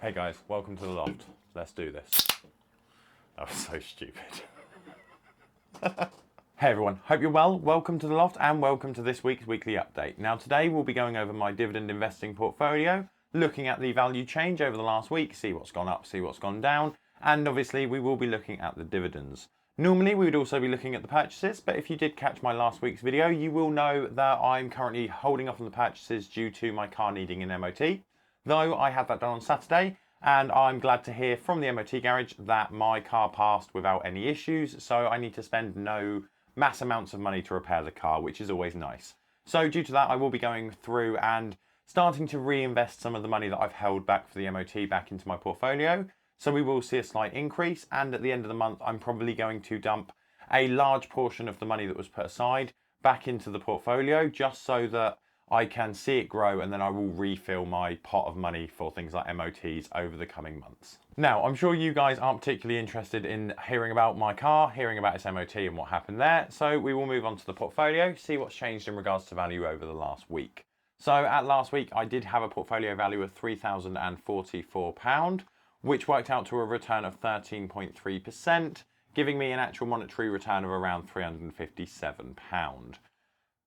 Hey guys, welcome to the loft. Let's do this. That was so stupid. Hey everyone, hope you're well. Welcome to the loft and welcome to this week's weekly update. Now today we'll be going over my dividend investing portfolio, looking at the value change over the last week, see what's gone up, see what's gone down, and obviously we will be looking at the dividends. Normally we would also be looking at the purchases, but if you did catch my last week's video, you will know that I'm currently holding off on the purchases due to my car needing an MOT. Though I had that done on Saturday, and I'm glad to hear from the MOT garage that my car passed without any issues, so I need to spend no mass amounts of money to repair the car, which is always nice. So due to that, I will be going through and starting to reinvest some of the money that I've held back for the MOT back into my portfolio. So we will see a slight increase, and at the end of the month, I'm probably going to dump a large portion of the money that was put aside back into the portfolio, just so that I can see it grow, and then I will refill my pot of money for things like MOTs over the coming months. Now, I'm sure you guys aren't particularly interested in hearing about my car, hearing about its MOT and what happened there, so we will move on to the portfolio, see what's changed in regards to value over the last week. So at last week, I did have a portfolio value of £3,044, which worked out to a return of 13.3%, giving me an actual monetary return of around £357.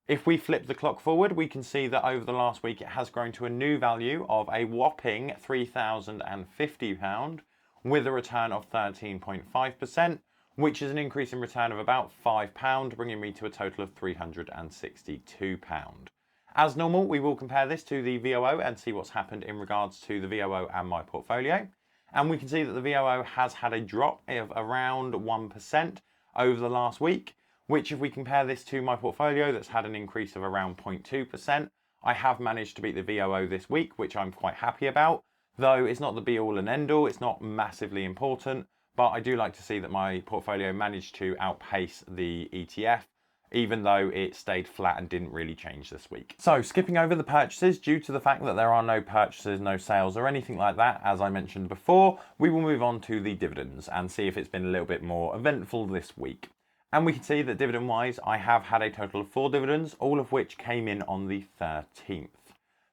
If we flip the clock forward, we can see that over the last week it has grown to a new value of a whopping £3,050 with a return of 13.5%, which is an increase in return of about £5, bringing me to a total of £362. As normal, we will compare this to the VOO and see what's happened in regards to the VOO and my portfolio. And we can see that the VOO has had a drop of around 1% over the last week, which if we compare this to my portfolio that's had an increase of around 0.2%, I have managed to beat the VOO this week, which I'm quite happy about, though it's not the be all and end all, it's not massively important, but I do like to see that my portfolio managed to outpace the ETF, even though it stayed flat and didn't really change this week. So skipping over the purchases, due to the fact that there are no purchases, no sales or anything like that, as I mentioned before, we will move on to the dividends and see if it's been a little bit more eventful this week. And we can see that dividend-wise, I have had a total of 4 dividends, all of which came in on the 13th.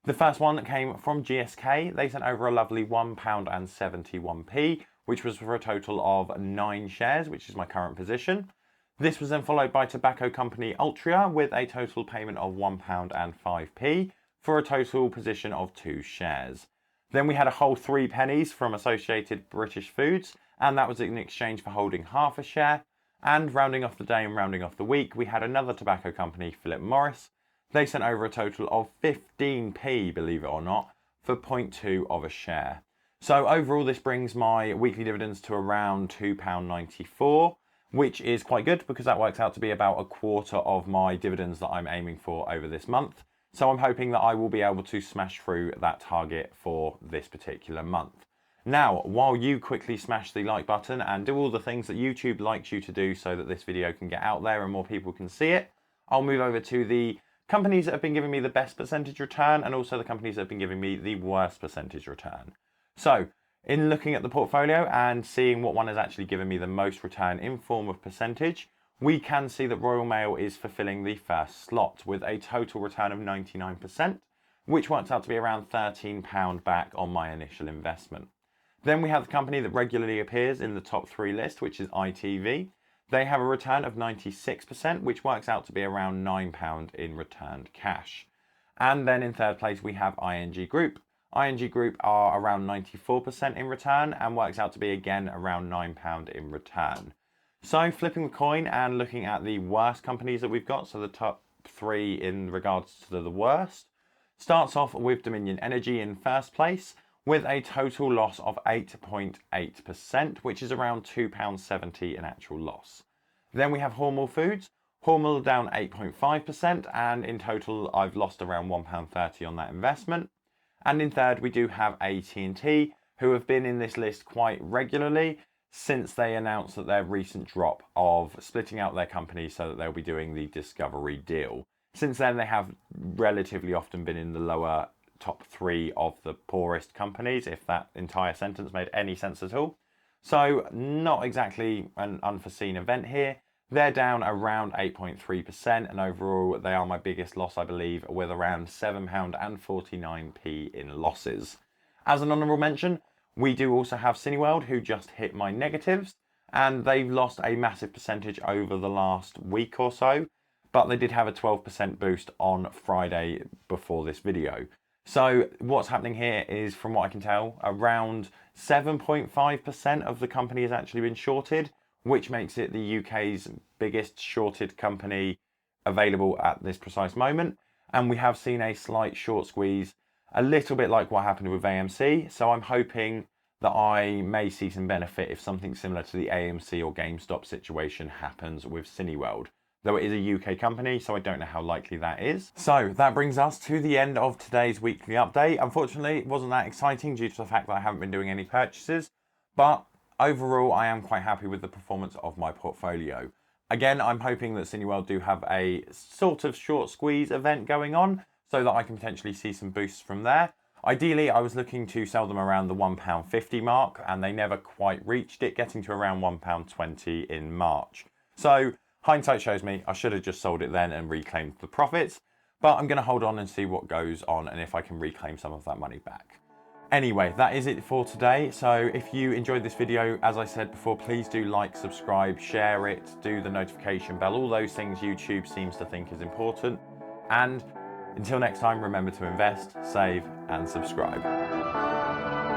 The first one came from GSK. They sent over a lovely £1.71, which was for a total of 9 shares, which is my current position. This was then followed by tobacco company Altria with a total payment of £1.05 for a total position of 2 shares. Then we had a whole 3 pennies from Associated British Foods, and that was in exchange for holding half a share. And rounding off the day and rounding off the week, we had another tobacco company, Philip Morris. They sent over a total of 15p, believe it or not, for 0.2 of a share. So overall, this brings my weekly dividends to around £2.94, which is quite good because that works out to be about a quarter of my dividends that I'm aiming for over this month. So I'm hoping that I will be able to smash through that target for this particular month. Now, while you quickly smash the like button and do all the things that YouTube likes you to do so that this video can get out there and more people can see it, I'll move over to the companies that have been giving me the best percentage return and also the companies that have been giving me the worst percentage return. So, in looking at the portfolio and seeing what one has actually given me the most return in form of percentage, we can see that Royal Mail is fulfilling the first slot with a total return of 99%, which works out to be around £13 back on my initial investment. Then we have the company that regularly appears in the top 3 list, which is ITV. They have a return of 96%, which works out to be around £9 in returned cash. And then in third place, we have ING Group. ING Group are around 94% in return and works out to be again around £9 in return. So flipping the coin and looking at the worst companies that we've got, so the top 3 in regards to the worst, starts off with Dominion Energy in first place, with a total loss of 8.8%, which is around £2.70 in actual loss. Then we have Hormel Foods. Hormel down 8.5%, and in total I've lost around £1.30 on that investment. And in third we do have AT&T, who have been in this list quite regularly since they announced that their recent drop of splitting out their company so that they'll be doing the Discovery deal. Since then they have relatively often been in the lower top 3 of the poorest companies, if that entire sentence made any sense at all. So not exactly an unforeseen event here. They're down around 8.3%, and overall they are my biggest loss, I believe, with around £7.49 in losses. As an honourable mention, We do also have Cineworld, who just hit my negatives, and they've lost a massive percentage over the last week or so, but they did have a 12% boost on Friday before this video. So what's happening here is, from what I can tell, around 7.5% of the company has actually been shorted, which makes it the UK's biggest shorted company available at this precise moment. And we have seen a slight short squeeze, a little bit like what happened with AMC. So I'm hoping that I may see some benefit if something similar to the AMC or GameStop situation happens with Cineworld. Though it is a UK company, so I don't know how likely that is. So that brings us to the end of today's weekly update. Unfortunately, it wasn't that exciting due to the fact that I haven't been doing any purchases, but overall, I am quite happy with the performance of my portfolio. Again, I'm hoping that Cineworld do have a sort of short squeeze event going on so that I can potentially see some boosts from there. Ideally, I was looking to sell them around the £1.50 mark, and they never quite reached it, getting to around £1.20 in March. So hindsight shows me I should have just sold it then and reclaimed the profits, but I'm going to hold on and see what goes on and if I can reclaim some of that money back. Anyway, that is it for today. So if you enjoyed this video, as I said before, please do like, subscribe, share it, do the notification bell, all those things YouTube seems to think is important. And until next time, remember to invest, save, and subscribe.